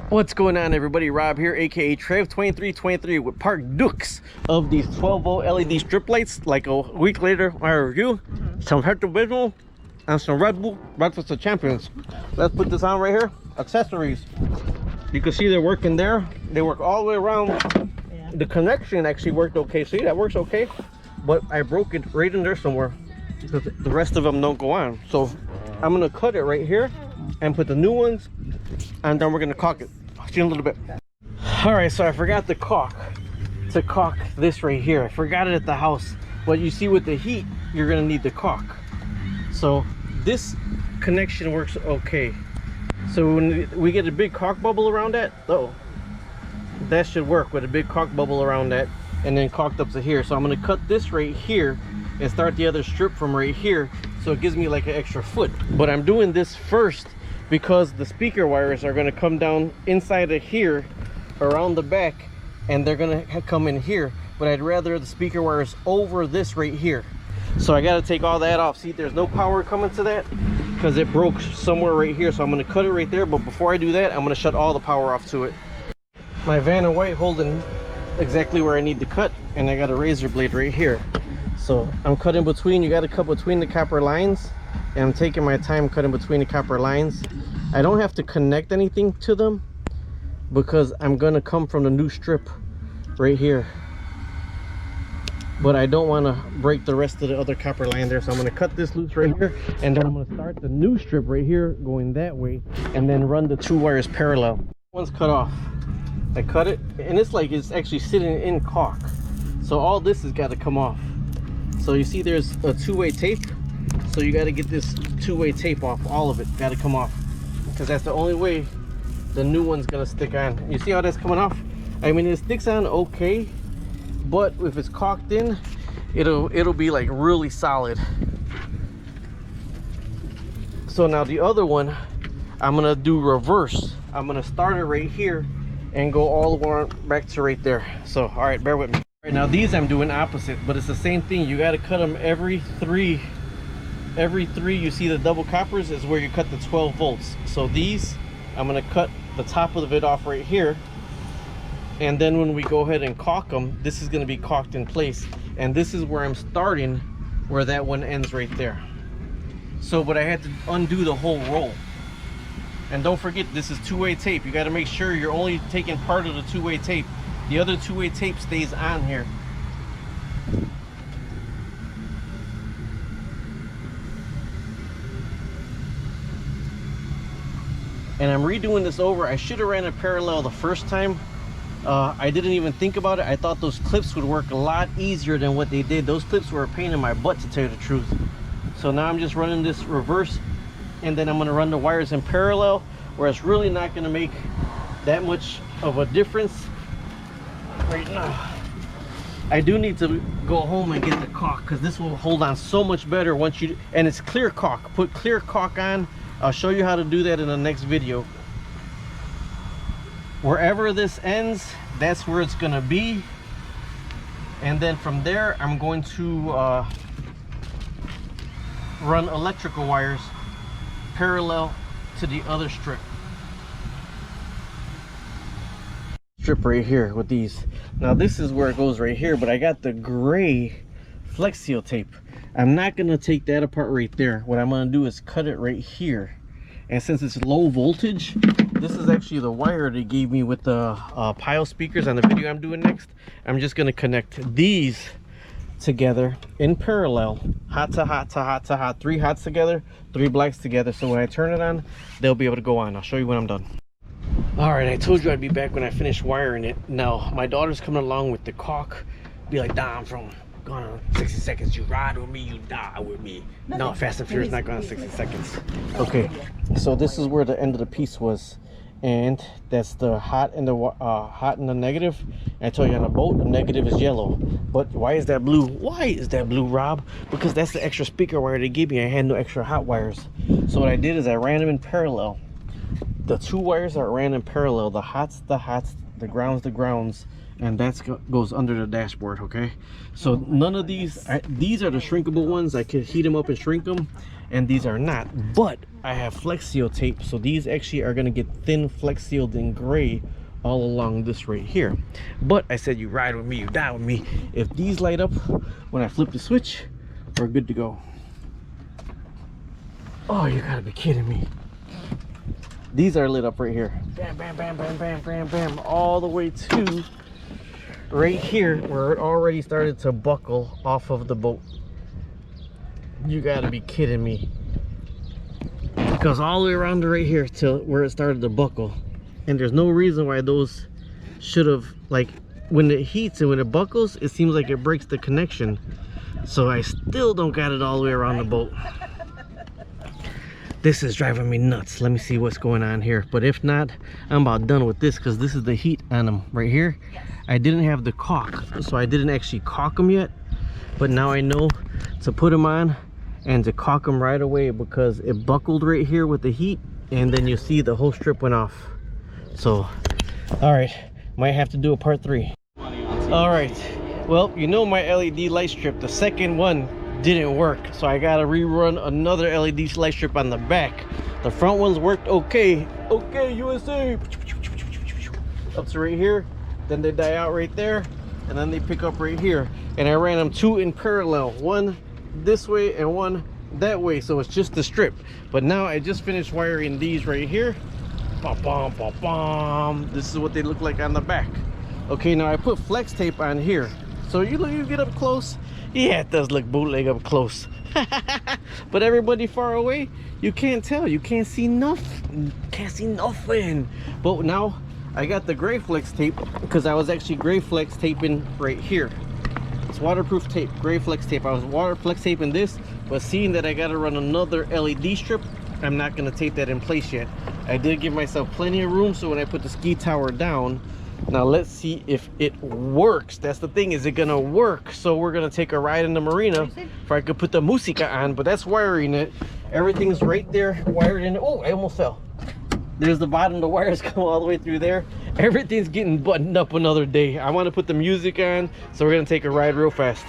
What's going on, everybody? Rob here, aka Trev2323 with Park Dukes of these 12-volt LED strip lights. Like a week later, my review, some Hector Visual and some Red Bull Breakfast of Champions. Let's put this on right here. Accessories. You can see they're working there. They work all the way around. Yeah. The connection actually worked okay. See, that works okay. But I broke it right in there somewhere because the rest of them don't go on. So I'm gonna cut it right here and put the new ones, and then we're gonna caulk it. I'll see you in a little bit. All right, so I forgot the caulk to caulk this right here. I forgot it at the house. But you see, with the heat, you're gonna need the caulk. So this connection works okay. So when we get a big caulk bubble around that, that should work with a big caulk bubble around that, and then caulked up to here. So I'm gonna cut this right here and start the other strip from right here, so it gives me like an extra foot. But I'm doing this first because the speaker wires are going to come down inside of here around the back, and they're going to come in here. But I'd rather the speaker wires over this right here. So I got to take all that off. See, there's no power coming to that because it broke somewhere right here. So I'm going to cut it right there, but before I do that, I'm going to shut all the power off to it. My Van and White holding exactly where I need to cut, and I got a razor blade right here. So I'm cutting between. You got to cut between the copper lines, and I'm taking my time cutting between the copper lines. I don't have to connect anything to them because I'm gonna come from the new strip right here, but I don't want to break the rest of the other copper line there. So I'm going to cut this loose right here, and then I'm going to start the new strip right here going that way, and then run the two wires parallel. One's cut off. I cut it, and it's like it's actually sitting in caulk, so all this has got to come off. So you see there's a two-way tape, so you got to get this two-way tape off. All of it got to come off, because that's the only way the new one's gonna stick on. You see how that's coming off? I mean, it sticks on okay, but if it's caulked in, it'll be like really solid. So now the other one, I'm gonna do reverse. I'm gonna start it right here and go all the way back to right there. So all right, bear with me. Right now, these I'm doing opposite, but it's the same thing. You got to cut them every three. You see the double coppers is where you cut the 12 volts. So these, I'm going to cut the top of it off right here, and then when we go ahead and caulk them, this is going to be caulked in place, and this is where I'm starting, where that one ends right there. So but I had to undo the whole roll. And don't forget, this is two-way tape. You got to make sure you're only taking part of the two-way tape. The other two-way tape stays on here. And I'm redoing this over. I should have ran it parallel the first time. I didn't even think about it. I thought those clips would work a lot easier than what they did. Those clips were a pain in my butt, to tell you the truth. So now I'm just running this reverse, and then I'm going to run the wires in parallel, where it's really not going to make that much of a difference right now. I do need to go home and get the caulk, because this will hold on so much better once you, and it's clear caulk. Put clear caulk on. I'll show you how to do that in the next video. Wherever this ends, that's where it's gonna be, and then from there I'm going to run electrical wires parallel to the other strip right here with these. Now this is where it goes right here, but I got the gray Flex Seal tape. I'm not gonna take that apart right there. What I'm gonna do is cut it right here, and since it's low voltage, this is actually the wire they gave me with the pile speakers on the video I'm doing next. I'm just gonna connect these together in parallel, hot to hot to hot to hot, 3 hots together, 3 blacks together, so when I turn it on, they'll be able to go on. I'll show you when I'm done. All right, I told you I'd be back when I finish wiring it. Now my daughter's coming along with the caulk. Be like, Dom, from gone on 60 seconds, you ride with me, you die with me. No, Fast and Furious not gone on 60 seconds. Okay, so this is where the end of the piece was, and that's the hot and the negative. I told you on the boat, the negative is yellow. But why is that blue? Why is that blue, Rob? Because that's the extra speaker wire they gave me. I had no extra hot wires. So what I did is I ran them in parallel. The 2 wires are ran in parallel, the hots the grounds, and that's goes under the dashboard. Okay, so none of these these are the shrinkable ones. I could heat them up and shrink them, and these are not. But I have Flex Seal tape, so these actually are going to get thin Flex Sealed in gray all along this right here. But I said, you ride with me, you die with me. If these light up when I flip the switch, we're good to go. Oh, you gotta be kidding me. These are lit up right here. Bam, bam, bam, bam, bam, bam, bam, all the way to right here where it already started to buckle off of the boat. You gotta be kidding me. It goes all the way around to right here till where it started to buckle. And there's no reason why those should have, like, when it heats and when it buckles, it seems like it breaks the connection. So I still don't got it all the way around the boat. This is driving me nuts. Let me see what's going on here. But if not, I'm about done with this, because this is the heat on them right here. Yes. I didn't have the caulk, so I didn't actually caulk them yet. But now I know to put them on and to caulk them right away, because it buckled right here with the heat, and then you see the whole strip went off. So, all right, might have to do a part 3. All right, well, you know my LED light strip, the second one didn't work, so I gotta rerun another LED light strip on the back. The front ones worked okay. Okay, USA. Up to right here, then they die out right there, and then they pick up right here. And I ran them 2 in parallel, one this way and one that way, so it's just the strip. But now I just finished wiring these right here. Bum, bum, bum, bum. This is what they look like on the back. Okay, now I put flex tape on here, so you get up close. Yeah, it does look bootleg up close. But everybody far away, you can't tell. You can't see nothing. Can't see nothing. But now I got the gray flex tape, because I was actually gray flex taping right here. It's waterproof tape, gray flex tape. I was water flex taping this, but seeing that I got to run another LED strip, I'm not going to tape that in place yet. I did give myself plenty of room, so when I put the ski tower down, now let's see if it works. That's the thing, is it gonna work? So we're gonna take a ride in the marina where I could put the musica on, but that's wiring it. Everything's right there wired in. Oh, I almost fell. There's the bottom, the wires come all the way through there. Everything's getting buttoned up another day. I want to put the music on, so we're gonna take a ride real fast.